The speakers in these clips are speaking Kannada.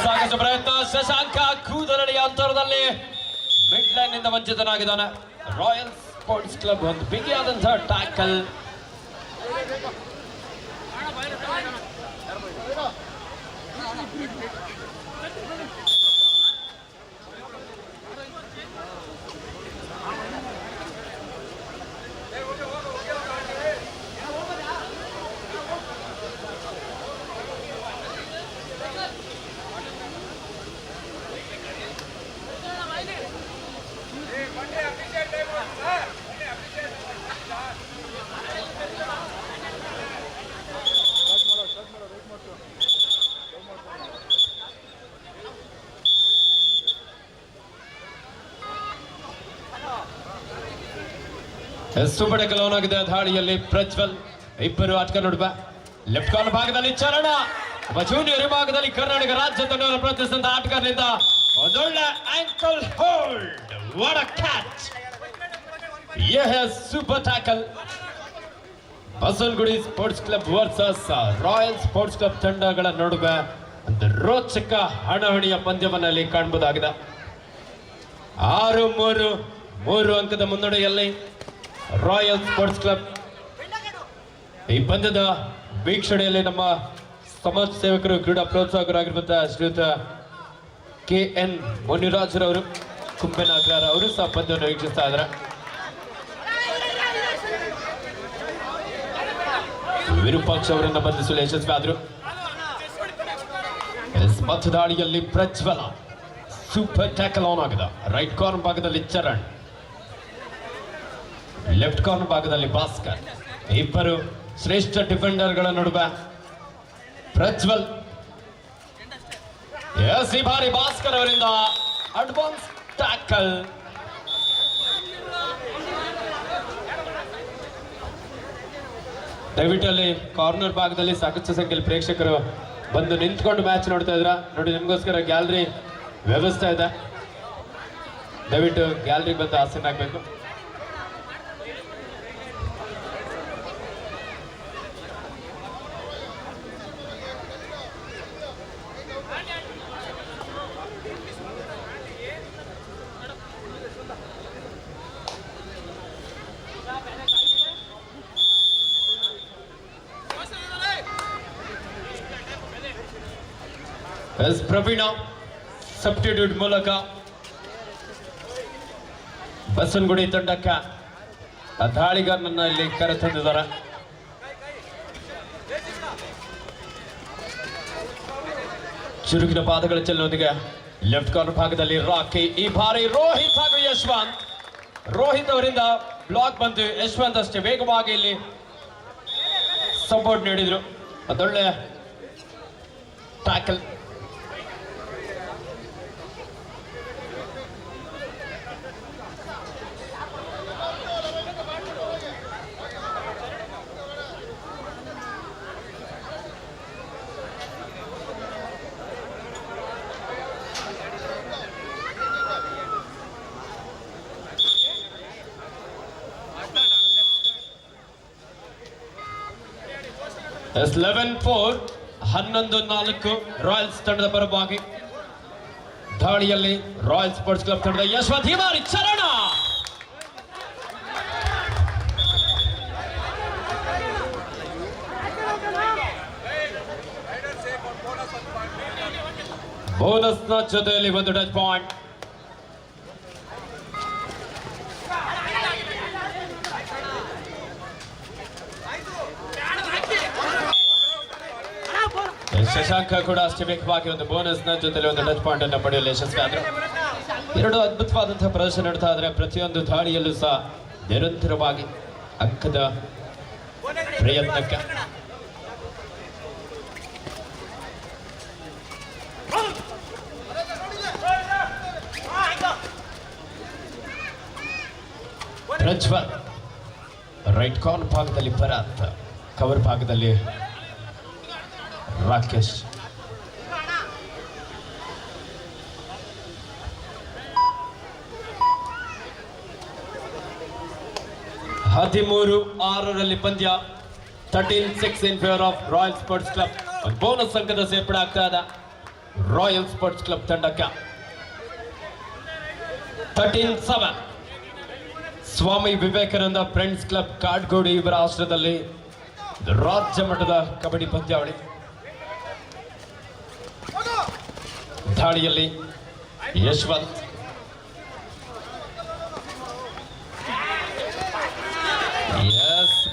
ಸಾಕಷ್ಟು ಪ್ರಯತ್ನ. ಶಶಾಂಕ ಕೂದಲಡಿಯ ಅಂತರದಲ್ಲಿ ಮಿಡ್ ಲೈನ್ ನಿಂದ ವಂಚಿತನಾಗಿದ್ದಾನೆ. ರಾಯಲ್ ಸ್ಪೋರ್ಟ್ಸ್ ಕ್ಲಬ್ ಒಂದು ಬಿಗಿಯಾದಂತಹ ಟ್ಯಾಕಲ್. ಸೂಪರ್ ಟ್ಯಾಕಲ್ ಆನ್ ಆಗಿದೆ ದಾಳಿಯಲ್ಲಿ ಪ್ರಜ್ವಲ್. ಇಬ್ಬರು ಆಟಗಾರ ನಡುವ ಲೆಫ್ಟ್ ಕಾರ್ನರ್ ಭಾಗದಲ್ಲಿ ಚರಣ, ಜೂನಿಯರ್ ವಿಭಾಗದಲ್ಲಿ ಕರ್ನಾಟಕ ರಾಜ್ಯ ತಂಡವನ್ನು ಪ್ರತಿನಿಧಿಸಿದ ಆಟಗಾರನಿಂದ ಒಂದೊಳ್ಳೆ ankle hold. What a catch! Super tackle. Basavanagudi Sports club versus royal Sports club ತಂಡಗಳ ನಡುವೆ ಒಂದು ರೋಚಕ ಹಣಾಹಣಿಯ ಪಂದ್ಯವನ್ನಲ್ಲಿ ಕಾಣಬಹುದಾಗಿದೆ. 6-3 3 ಅಂಕದ ಮುನ್ನಡೆಯಲ್ಲಿ ರಾಯಲ್ ಸ್ಪೋರ್ಟ್ಸ್ ಕ್ಲಬ್. ಈ ಪಂದ್ಯದ ವೀಕ್ಷಣೆಯಲ್ಲಿ ನಮ್ಮ ಸಮಾಜ ಸೇವಕರು ಕ್ರೀಡಾ ಪ್ರೋತ್ಸಾಹಕರಾಗಿರುವಂತಹ ಶ್ರೀಯುತ KN ಮುನಿರಾಜರವರು, ಕುಂಬೆನಾಗ್ರಾರ ಅವರು ಸಹ ಪಂದ್ಯವನ್ನು ವೀಕ್ಷಿಸ್ತಾ ಇದ್ದಾರೆ. ವಿರೂಪಾಕ್ಷ ಅವರನ್ನು ಬಂಧಿಸಲು ಯಶಸ್ವಿಯಾದರು. ಮಧ್ಯ ದಾಳಿಯಲ್ಲಿ ಪ್ರಜ್ವಲ. ಸೂಪರ್ ಟ್ಯಾಕಲ್ ಆನ್ ಆಗಿದೆ. ರೈಟ್ ಕಾರ್ನರ್ ಭಾಗದಲ್ಲಿ ಚರಣ್, ಲೆಫ್ಟ್ ಕಾರ್ನರ್ ಭಾಗದಲ್ಲಿ ಭಾಸ್ಕರ್. ಇಬ್ಬರು ಶ್ರೇಷ್ಠ ಡಿಫೆಂಡರ್ಗಳ ನಡುವೆ ಪ್ರಜ್ವಲ್. ಈ ಬಾರಿ ಭಾಸ್ಕರ್ ಅವರಿಂದ ಅಡ್ವಾನ್ಸ್ ಟ್ಯಾಕಲ್. ದಯವಿಟ್ಟು ಅಲ್ಲಿ ಕಾರ್ನರ್ ಭಾಗದಲ್ಲಿ ಸಾಕಷ್ಟು ಸಂಖ್ಯೆಯಲ್ಲಿ ಪ್ರೇಕ್ಷಕರು ಬಂದು ನಿಂತ್ಕೊಂಡು ಮ್ಯಾಚ್ ನೋಡ್ತಾ ಇದ್ರ ನೋಡಿ. ನಿಮಗೋಸ್ಕರ ಗ್ಯಾಲರಿ ವ್ಯವಸ್ಥೆ ಇದೆ. ದಯವಿಟ್ಟು ಗ್ಯಾಲರಿಗೆ ಬಂದು ಆಸೀನಾಗಬೇಕು. ಪ್ರವೀಣ ಸಬ್ಸ್ಟಿಟ್ಯೂಟ್ ಮೂಲಕ ಬಸವನಗುಡಿ ತಂಡಕ್ಕೆ ದಾಳಿಗಾರನನ್ನ ಇಲ್ಲಿ ಕರೆತಂದಿದ್ದಾರೆ. ಚುರುಕಿನ ಪಾದಗಳ ಚಲನೊಂದಿಗೆ ಲೆಫ್ಟ್ ಕಾರ್ನರ್ ಭಾಗದಲ್ಲಿ ರಾಕಿ. ಈ ಬಾರಿ ರೋಹಿತ್ ಹಾಗೂ ಯಶವಂತ್. ರೋಹಿತ್ ಅವರಿಂದ ಬ್ಲಾಕ್ ಬಂತು. ಯಶವಂತ್ ಅಷ್ಟೇ ವೇಗವಾಗಿ ಇಲ್ಲಿ ಸಪೋರ್ಟ್ ನೀಡಿದ್ರು. ಅದೊಳ್ಳೆ ಟ್ಯಾಕಲ್. ಎಸ್ 11-4 11-4 ರಾಯಲ್ಸ್ ತಂಡದ ಪರವಾಗಿ. ದಾಳಿಯಲ್ಲಿ ರಾಯಲ್ ಸ್ಪೋರ್ಟ್ಸ್ ಕ್ಲಬ್ ತಂಡದ ಯಶವಂತ್. ಈ ಬಾರಿ ಚರಣ. ಬೋನಸ್ನ ಜೊತೆಯಲ್ಲಿ ಒಂದು ಟಚ್ ಪಾಯಿಂಟ್. ಶಶಾಂಕ ಕೂಡ ಅಷ್ಟೇ ವೇಗವಾಗಿ ಒಂದು ಬೋನಸ್ನ ಜೊತೆಲಿ ಒಂದು ಟಚ್ ಪಾಯಿಂಟ್ ಅನ್ನು ಪಡೆಯಲು ಯಶಸ್ವಿ ಆದರು. ಎರಡು ಅದ್ಭುತವಾದಂತಹ ಪ್ರದರ್ಶನ ನೀಡ್ತಾ ಇದ್ದಾರೆ. ಪ್ರತಿಯೊಂದು ದಾಳಿಯಲ್ಲೂ ಸಹ ನಿರಂತರವಾಗಿ ಅಂಕದ ಪ್ರಯತ್ನಕ್ಕೆ. ಪ್ರಜ್ವಲ್ ರೈಟ್ ಕಾರ್ನರ್ ಭಾಗದಲ್ಲಿ ಭರತ್, ಕವರ್ ಭಾಗದಲ್ಲಿ ರಾಕೇಶ್. 13-6 ಪಂದ್ಯ 13-6 ಇನ್ favour of Royal Sports club. ಒಂದು ಬೋನಸ್ ಅಂಕದ ಸೇರ್ಪಡೆ ಆಗ್ತಾ ಇದೆ ರಾಯಲ್ ಸ್ಪೋರ್ಟ್ಸ್ ಕ್ಲಬ್ ತಂಡಕ್ಕೆ. 13-7 ಸ್ವಾಮಿ ವಿವೇಕಾನಂದ ಫ್ರೆಂಡ್ಸ್ ಕ್ಲಬ್ ಕಾಡ್ಗೋಡಿ ಇವರ ಆಶ್ರಯದಲ್ಲಿ ರಾಜ್ಯ ಮಟ್ಟದ ಕಬಡ್ಡಿ ಪಂದ್ಯಾವಳಿ. ದಾಳಿಯಲ್ಲಿ ಯಶವಂತ್,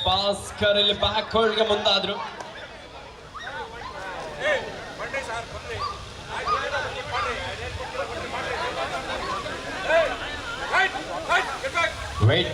ಭಾಸ್ಕರ್ ಇಲ್ಲಿ ಬ್ಯಾಕ್ ಹೋಲ್ಡ್ಗೆ ಮುಂದಾದ್ರು. ವೇಟ್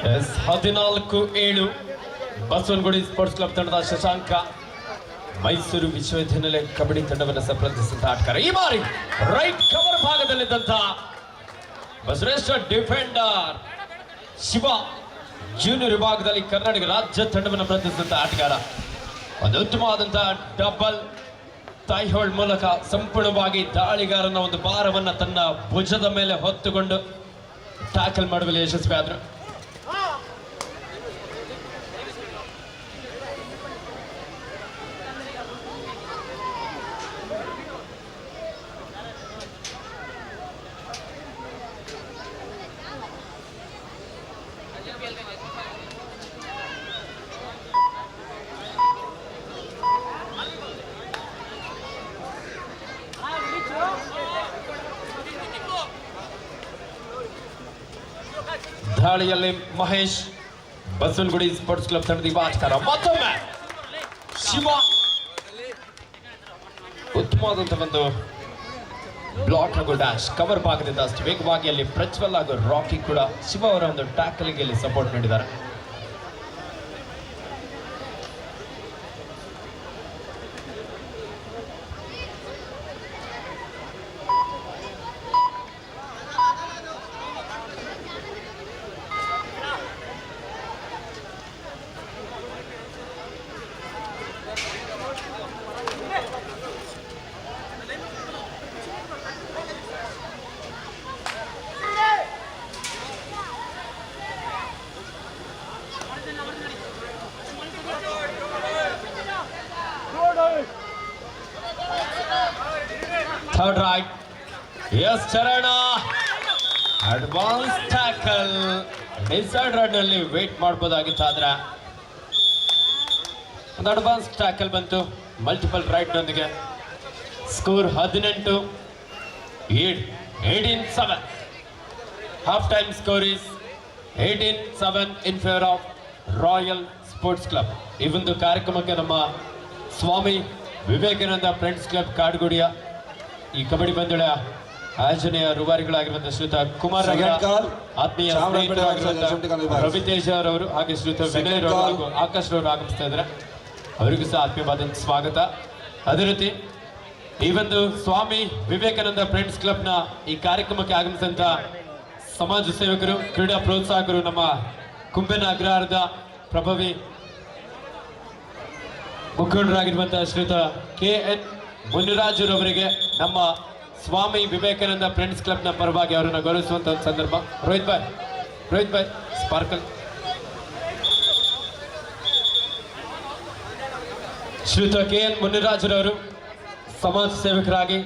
ಎಸ್ 14-7 ಬಸವನಗುಡಿ ಸ್ಪೋರ್ಟ್ಸ್ ಕ್ಲಬ್ ತಂಡದ ಶಶಾಂಕ ಮೈಸೂರು ವಿಶ್ವವಿದ್ಯಾನಿಲಯ ಕಬಡ್ಡಿ ತಂಡವನ್ನು ಪ್ರತಿನಿಧಿಸಿದ ಆಟಗಾರ. ಈ ಬಾರಿ ರೈಟ್ ಕವರ್ ಭಾಗದಲ್ಲಿದ್ದಂತಹ ಬಸವೇಶ್ವರ ಡಿಫೆಂಡರ್ ಶಿವ ಜೂನಿಯರ್ ವಿಭಾಗದಲ್ಲಿ ಕರ್ನಾಟಕ ರಾಜ್ಯ ತಂಡವನ್ನು ಪ್ರತಿನಿಧಿಸಿದ ಆಟಗಾರ. ಒಂದು ಉತ್ತಮವಾದಂತಹ ಡಬಲ್ ಥೈ ಹೋಲ್ಡ್ ಮೂಲಕ ಸಂಪೂರ್ಣವಾಗಿ ದಾಳಿಗಾರನ ಒಂದು ಭಾರವನ್ನು ತನ್ನ ಭುಜದ ಮೇಲೆ ಹೊತ್ತುಕೊಂಡು ಟ್ಯಾಕಲ್ ಮಾಡುವಲ್ಲಿ ಯಶಸ್ವಿ ಆದ್ರು. ದಾಳಿಯಲ್ಲಿ ಮಹೇಶ್ ಬಸವನಗುಡಿ ಸ್ಪೋರ್ಟ್ಸ್ ಕ್ಲಬ್ ತಂಡದ ಆಟಗಾರ. ಮತ್ತೊಮ್ಮೆ ಶಿವ ಉತ್ತಮವಾದಂತಹ ಒಂದು ಬ್ಲಾಕ್ ಹಾಗೂ ಡ್ಯಾಶ್ ಕವರ್ ಭಾಗದಿಂದ ಅಷ್ಟು ವೇಗವಾಗಿ ಅಲ್ಲಿ ಪ್ರಜ್ವಲ್ ಹಾಗೂ ರಾಕಿ ಕೂಡ ಶಿವ ಅವರ ಒಂದು ಟ್ಯಾಕಲ್ಗೆ ಅಲ್ಲಿ ಸಪೋರ್ಟ್ ನೀಡಿದ್ದಾರೆ. ಥರ್ಡ್ ರೈಟ್, ಎಸ್ ಚರಣ ಅಡ್ವಾನ್ಸ್ ಟ್ಯಾಕಲ್. ಡಿಸೈಡ್ ರೈಡ್ ನಲ್ಲಿ ವೇಟ್ ಮಾಡಬಹುದಾಗಿತ್ತು, ಆದ್ರೆ ಒಂದು ಅಡ್ವಾನ್ಸ್ ಟ್ಯಾಕಲ್ ಬಂತು ಮಲ್ಟಿಪಲ್ ರೈಟ್ ನೊಂದಿಗೆ. Score 18-7. Half time score is 18-7 in favour of Royal Sports club. ಈ ಒಂದು ಕಾರ್ಯಕ್ರಮಕ್ಕೆ ನಮ್ಮ ಸ್ವಾಮಿ ವಿವೇಕಾನಂದ ಫ್ರೆಂಡ್ಸ್ ಕ್ಲಬ್ ಕಾಡ್ಗೋಡಿಯ ಈ ಕಬಡ್ಡಿ ಪಂದ್ಯದ ಆಯೋಜನೆಯ ರೂವಾರಿಗಳಾಗಿರುವಂತಹ ಶ್ರೀಯುತ ಕುಮಾರ್ ಆತ್ಮೀಯ ರವಿತೇಜ್ ಅವರವರು ಹಾಗೆ ಶ್ರೀಯುತ ವಿನಯ್ ರವರು ಹಾಗೂ ಆಕಾಶ್ ರವರು ಆಗಮಿಸ್ತಾ ಇದ್ದಾರೆ. ಅವರಿಗೂ ಸಹ ಆತ್ಮೀಯವಾದ ಸ್ವಾಗತ. ಅದೇ ರೀತಿ ಈ ಒಂದು ಸ್ವಾಮಿ ವಿವೇಕಾನಂದ ಫ್ರೆಂಡ್ಸ್ ಕ್ಲಬ್ನ ಈ ಕಾರ್ಯಕ್ರಮಕ್ಕೆ ಆಗಮಿಸಿದಂತ ಸಮಾಜ ಸೇವಕರು, ಕ್ರೀಡಾ ಪ್ರೋತ್ಸಾಹಕರು, ನಮ್ಮ ಕುಂಬೆನ ಅಗ್ರಹಾರದ ಪ್ರಭಾವಿ ಮುಖಂಡರಾಗಿರುವಂತಹ ಶ್ರೀಯುತ KN ಮುನಿರಾಜುರವರಿಗೆ ನಮ್ಮ ಸ್ವಾಮಿ ವಿವೇಕಾನಂದ ಫ್ರೆಂಡ್ಸ್ ಕ್ಲಬ್ನ ಪರವಾಗಿ ಅವರನ್ನು ಗೌರವಿಸುವಂತಹ ಸಂದರ್ಭ. ರೋಹಿತ್ ಭಾಯ್ ಸ್ಪಾರ್ಕಲ್. ಶ್ರೀಯುತ KN ಮುನಿರಾಜುರವರು ಸಮಾಜ ಸೇವಕರಾಗಿ,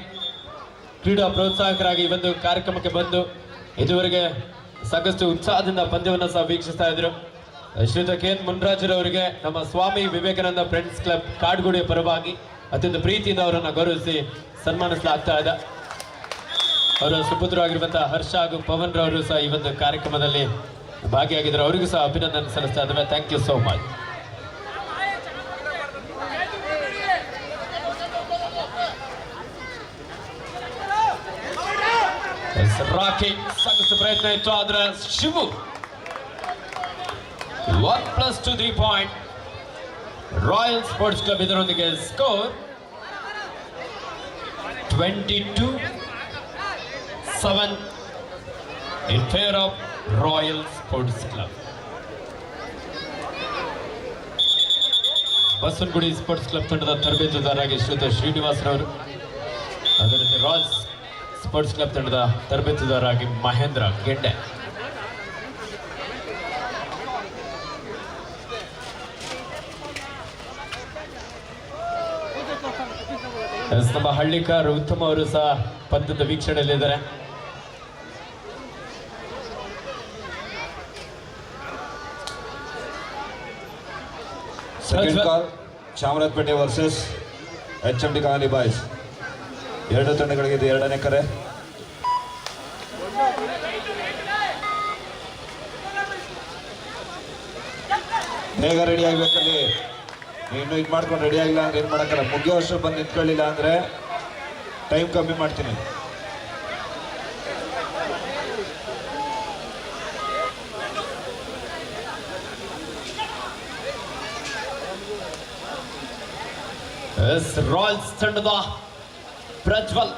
ಕ್ರೀಡಾ ಪ್ರೋತ್ಸಾಹಕರಾಗಿ ಈ ಒಂದು ಕಾರ್ಯಕ್ರಮಕ್ಕೆ ಬಂದು ಇದುವರೆಗೆ ಸಾಕಷ್ಟು ಉತ್ಸಾಹದಿಂದ ಪಂದ್ಯವನ್ನು ಸಹ ವೀಕ್ಷಿಸ್ತಾ ಇದ್ರು. ಶ್ರೀಯುತ KN ಮುನಿರಾಜುರವರಿಗೆ ನಮ್ಮ ಸ್ವಾಮಿ ವಿವೇಕಾನಂದ ಫ್ರೆಂಡ್ಸ್ ಕ್ಲಬ್ ಕಾಡ್ಗೋಡಿಯ ಪರವಾಗಿ ಅತ್ಯಂತ ಪ್ರೀತಿಯಿಂದ ಅವರನ್ನು ಗೌರವಿಸಿ ಸನ್ಮಾನಿಸಲಾಗ್ತಾ ಇದೆ. ಅವರ ಸುಪುತ್ರರಾಗಿರುವಂತಹ ಹರ್ಷ ಹಾಗೂ ಪವನ್ ರವರು ಸಹ ಈ ಒಂದು ಕಾರ್ಯಕ್ರಮದಲ್ಲಿ ಭಾಗಿಯಾಗಿದ್ದರು. ಅವರಿಗೂ ಸಹ ಅಭಿನಂದನೆ ಸಲ್ಲಿಸ್ತಾ ಇದ್ದೇವೆ. Thank you so much. Rocky ಸಾಗಿಸುವ ಪ್ರಯತ್ನ ಇತ್ತು, ಆದ್ರೆ Shivu 1+2 3 point. Royal Sports Club ಇದರೊಂದಿಗೆ score 22-7 in favour of Royal Sports Club. Basavanagudi Sports Club ತಂಡದ ತರಬೇತುದಾರರಾಗಿ ಶ್ರೀಯುತ ಶ್ರೀನಿವಾಸ್ ರವರು, ಅದೇ ರೀತಿ ರಾಯಲ್ ಸ್ಪೋರ್ಟ್ಸ್ ಕ್ಲಬ್ ತಂಡದ ತರಬೇತುದಾರರಾಗಿ ಮಹೇಂದ್ರ ಗೆಡ್ಡೆ. ನಮ್ಮ ಹಳ್ಳಿಕಾರ್ ಉತ್ತಮ ಅವರು ಸಹ ಪಂದ್ಯದ ವೀಕ್ಷಣೆಯಲ್ಲಿದ್ದಾರೆ. Second call Chamarajpet versus HMD colony boys. ಎರಡು ತಂಡಗಳಿಗೆ ಇದು ಎರಡನೇ ಕರೆ. ಬೇಗ ರೆಡಿ ಆಗ್ಬೇಕಲ್ಲಿ. ನೀನು ಇದು ಮಾಡ್ಕೊಂಡು ರೆಡಿ ಆಗಿಲ್ಲ ಅಂದ್ರೆ ಏನು ಮಾಡೋಕ್ಕಲ್ಲ. ಮುಗಿಯೋ ವರ್ಷ ಬಂದು ನಿಂತ್ಕೊಳ್ಳಿಲ್ಲ ಅಂದ್ರೆ ಟೈಮ್ ಕಮ್ಮಿ ಮಾಡ್ತೀನಿ. ರಾಯಲ್ಸ್ ತಂಡದ ಪ್ರಜ್ವಲ್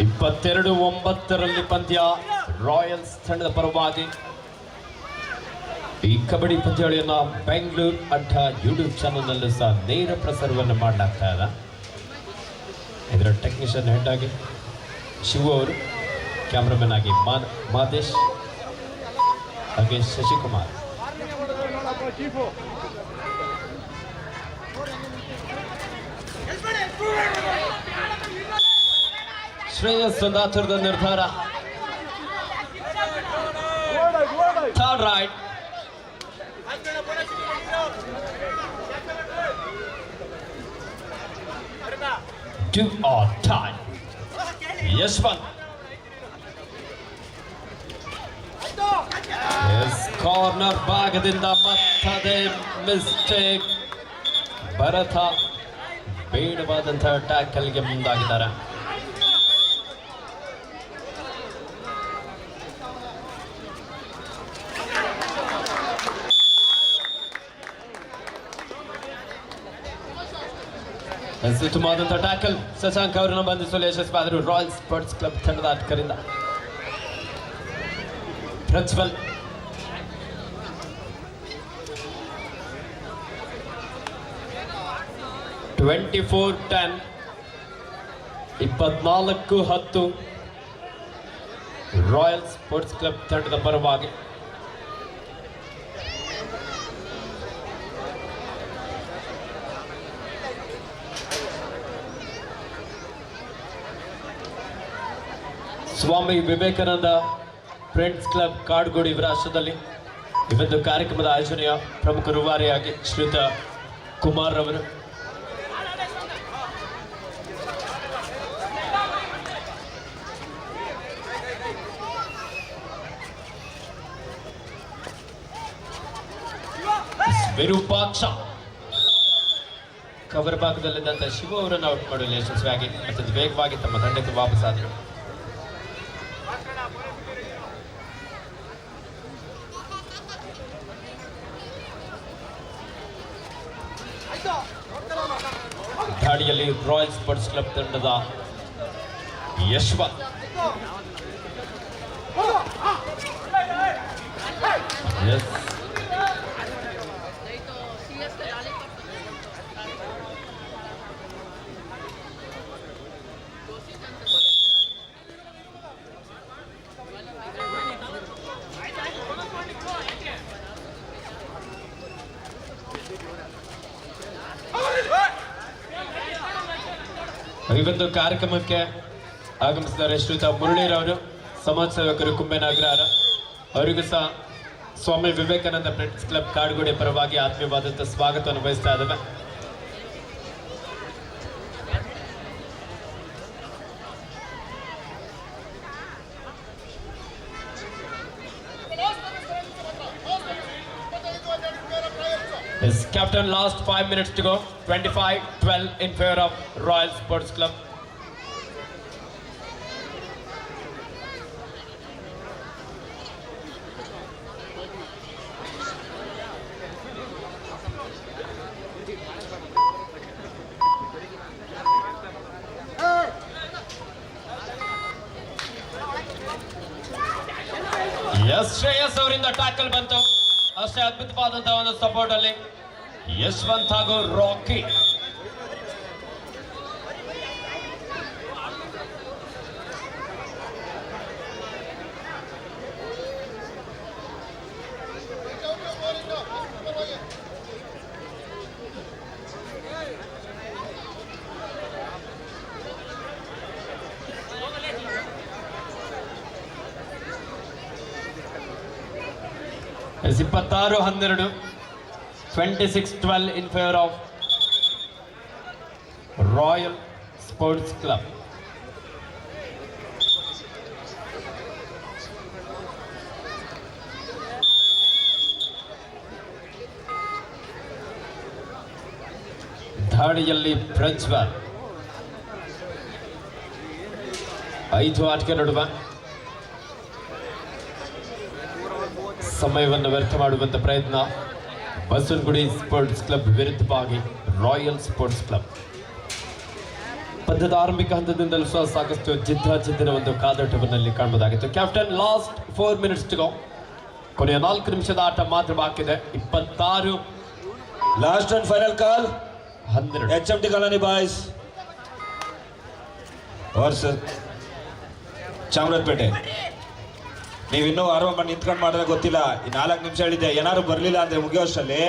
22-9 ಪಂದ್ಯ ರಾಯಲ್ಸ್ ತಂಡದ ಪರವಾಗಿ. ಈ ಕಬಡ್ಡಿ ಪಂದ್ಯಾವಳಿಯನ್ನು ಬೆಂಗಳೂರು ಅಡ್ಡ ಯೂಟ್ಯೂಬ್ ಚಾನಲ್ನಲ್ಲೂ ಸಹ ನೇರ ಪ್ರಸಾರವನ್ನು ಮಾಡಲಾಗ್ತಾ ಇದೆ. ಇದರ ಟೆಕ್ನಿಷಿಯನ್ ಹೆಡ್ ಆಗಿ ಶಿವು ಅವರು, ಕ್ಯಾಮ್ರಾಮನ್ ಆಗಿ ಮಾದೇಶ್ ಹಾಗೆ ಶಶಿಕುಮಾರ್. ಶ್ರೇಯಸ್ ಒಂದಾತುರದ ನಿರ್ಧಾರ. Third right. Do or die. Yashwant. Corner ಭಾಗದಿಂದ ಮತ್ತದೇ ಮಿಸ್ಟೇಕ್. ಭರತ ಬೇಡವಾದಂತಹ ಟ್ಯಾಕಲ್ಗೆ ಮುಂದಾಗಿದ್ದಾರೆ. ಉತ್ತಮವಾದಂತಹ ಟ್ಯಾಕಲ್. ಶಶಾಂಕ್ ಅವರನ್ನು ಬಂಧಿಸಲು ಯಶಸ್ವಿಯಾದರು ರಾಯಲ್ ಸ್ಪೋರ್ಟ್ಸ್ ಕ್ಲಬ್ ತಂಡದ ಆಟಗಾರರಿಂದ. ಪ್ರಜ್ವಲ್ (24-10) 24-10 ರಾಯಲ್ ಸ್ಪೋರ್ಟ್ಸ್ ಕ್ಲಬ್ ತಂಡದ ಪರವಾಗಿ. ಸ್ವಾಮಿ ವಿವೇಕಾನಂದ ಫ್ರೆಂಡ್ಸ್ ಕ್ಲಬ್ ಕಾಡ್ಗೋಡಿ ಇವರ ಆಶ್ರಯದಲ್ಲಿ ಈ ಒಂದು ಕಾರ್ಯಕ್ರಮದ ಆಯೋಜನೆಯ ಪ್ರಮುಖ ರೂವಾರಿಯಾಗಿ ಶ್ರೀಯುತ ಕುಮಾರ್ ಅವರು. ವಿರೂಪಾಕ್ಷ ಕವರ್ ಭಾಗದಲ್ಲಿದ್ದಂಥ ಶಿವು ಅವರನ್ನು ಔಟ್ ಮಾಡಲು ಯಶಸ್ವಿಯಾಗಿ ಅತ್ಯಂತ ವೇಗವಾಗಿ ತಮ್ಮ ತಂಡಕ್ಕೆ ವಾಪಸ್ಸಾದರು. ದಾಳಿಯಲ್ಲಿ ರಾಯಲ್ ಸ್ಪೋರ್ಟ್ಸ್ ಕ್ಲಬ್ ತಂಡದ ಯಶ್ವಂತ್. ಈ ಒಂದು ಕಾರ್ಯಕ್ರಮಕ್ಕೆ ಆಗಮಿಸಿದ್ದಾರೆ ಶ್ರೀಯುತ ಮುರಳೀರವರು, ಸಮಾಜ ಸೇವಕರು ಕುಂಬೇನಾಗ್ರಹಾರ. ಅವರಿಗೂ ಸಹ ಸ್ವಾಮಿ ವಿವೇಕಾನಂದ ಫ್ರೆಂಡ್ಸ್ ಕ್ಲಬ್ ಕಾಡ್ಗೋಡಿ ಪರವಾಗಿ ಆತ್ಮೀಯವಾದಂಥ ಸ್ವಾಗತವನ್ನು ಬಯಸ್ತಾ ಇದ್ದೇವೆ. His captain last 5 minutes to go. 25-12 in favor of Royal Sports Club. S Shreyas ಅವರಿಂದ ಟ್ಯಾಕಲ್ ಬಂತು. ಅಷ್ಟೇ ಅದ್ಭುತವಾದಂತಹ ಒಂದು ಸಪೋರ್ಟ್ ಅಲ್ಲಿ ಯಶವಂತ್ ಹಾಗೂ rakhi. Is 26-12 26-12 in favor of Royal Sports Club. ಧಾಡಿಯಲ್ಲಿ Prajwal 5 ಆಟಕ್ಕೆ ನಡುವ ಸಮಯವನ್ನು ವ್ಯರ್ಥ ಮಾಡುವಂತ ಪ್ರಯತ್ನ ಬಸವನಗುಡಿ ಸ್ಪೋರ್ಟ್ಸ್ ಕ್ಲಬ್ ವಿರುದ್ಧವಾಗಿ ರಾಯಲ್ ಸ್ಪೋರ್ಟ್ಸ್ ಕ್ಲಬ್. ಪಂದ್ಯದ ಆರಂಭಿಕ ಹಂತದಿಂದಲೂ ಸಹ ಸಾಕಷ್ಟು ಜಿದ್ದಾಜಿದ್ದಿನ ಒಂದು ಕಾದಾಟವನ್ನಲ್ಲಿ ಕಾಣಬಹುದಾಗಿತ್ತು. Captain last 4 minutes to go. ಕೊನೆಯ 4 ನಿಮಿಷದ ಆಟ ಮಾತ್ರ ಬಾಕಿ ಇದೆ. 26 last and final call 12 HMT colony boys versus Chamarajpet. ನೀವಿನ್ನೂ ಆರಂಭ ಮಾಡಿ ನಿಂತ್ಕೊಂಡು ಮಾಡಿದ್ರೆ ಗೊತ್ತಿಲ್ಲ. ಈ 4 ನಿಮಿಷ ಹೇಳಿದ್ದೆ, ಏನಾದ್ರು ಬರಲಿಲ್ಲ ಅಂದ್ರೆ ಮುಗಿಯೋಷ್ಟರಲ್ಲಿ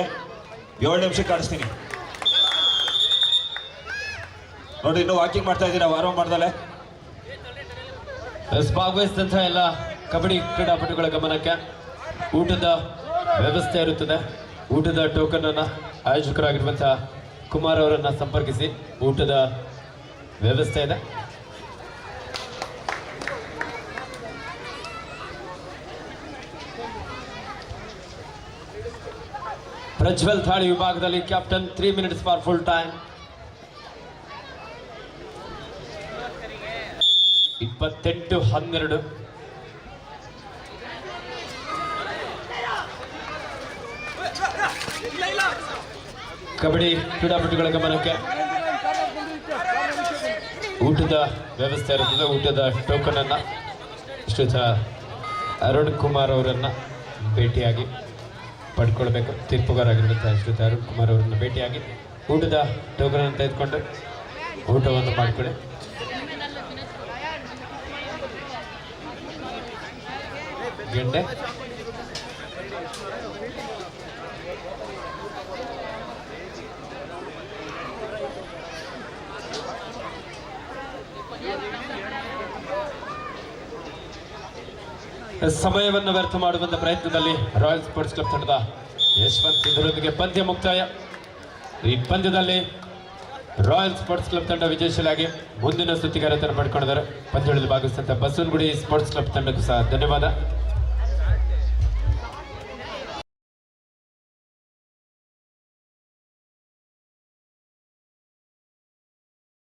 7 ನಿಮಿಷಕ್ಕೆ ಕಾಣಿಸ್ತೀನಿ ನೋಡಿ. ಇನ್ನೂ ವಾಕಿಂಗ್ ಮಾಡ್ತಾ ಇದ್ದೀರಾ ಆರಂಭ ಮಾಡ್ದಲೆ. ಭಾಗವಹಿಸಿದಂತಹ ಎಲ್ಲ ಕಬಡ್ಡಿ ಕ್ರೀಡಾಪಟುಗಳ ಗಮನಕ್ಕೆ ಊಟದ ವ್ಯವಸ್ಥೆ ಇರುತ್ತದೆ. ಊಟದ ಟೋಕನ್ ಅನ್ನ ಆಯೋಜಕರಾಗಿರುವಂತಹ ಕುಮಾರ್ ಅವರನ್ನ ಸಂಪರ್ಕಿಸಿ ಊಟದ ವ್ಯವಸ್ಥೆ ಇದೆ. ಪ್ರಜ್ವಲ್ ಥಾಳಿ ವಿಭಾಗದಲ್ಲಿ captain 3 minutes for full time. 28-12 kabaddi ಕ್ರೀಡಾಪಟುಗಳ ಗಮನಕ್ಕೆ ಊಟದ ವ್ಯವಸ್ಥೆ ಇರುತ್ತದೆ. ಊಟದ ಟೋಕನ್ ಅನ್ನ ಶ್ರೀಯುತ ಅರುಣ್ ಕುಮಾರ್ ಅವರನ್ನ ಭೇಟಿಯಾಗಿ ಪಡ್ಕೊಳ್ಬೇಕು. ತೀರ್ಪುಗಾರಾಗಿರುವಂತಹ ಶ್ರೀಯುತ ಅರುಣ್ ಕುಮಾರ್ ಅವರನ್ನು ಭೇಟಿಯಾಗಿ ಊಟದ ಟೋಕನ್ ಅನ್ನು ತೆಗೆದುಕೊಂಡು ಊಟವನ್ನು ಮಾಡಿಕೊಳ್ಳಿ. ಗೆಂಡೆ ಸಮಯವನ್ನು ವ್ಯರ್ಥ ಮಾಡುವಂತ ಪ್ರಯತ್ನದಲ್ಲಿ ರಾಯಲ್ ಸ್ಪೋರ್ಟ್ಸ್ ಕ್ಲಬ್ ತಂಡದ ಯಶವಂತ್ ಇದರೊಂದಿಗೆ ಪಂದ್ಯ ಮುಕ್ತಾಯ. ಈ ಪಂದ್ಯದಲ್ಲಿ ರಾಯಲ್ ಸ್ಪೋರ್ಟ್ಸ್ ಕ್ಲಬ್ ತಂಡ ವಿಜಯಶೀಲಾಗಿ ಮುಂದಿನ ಸುತ್ತಿಗೆ ಅರ್ಹತೆ ಪಡ್ಕೊಂಡಿದ್ದಾರೆ. ಪಂದ್ಯದಲ್ಲಿ ಭಾಗವಹಿಸಿದಂಥ ಬಸವನಗುಡಿ ಸ್ಪೋರ್ಟ್ಸ್ ಕ್ಲಬ್ ತಂಡಕ್ಕೂ ಸಹ ಧನ್ಯವಾದ.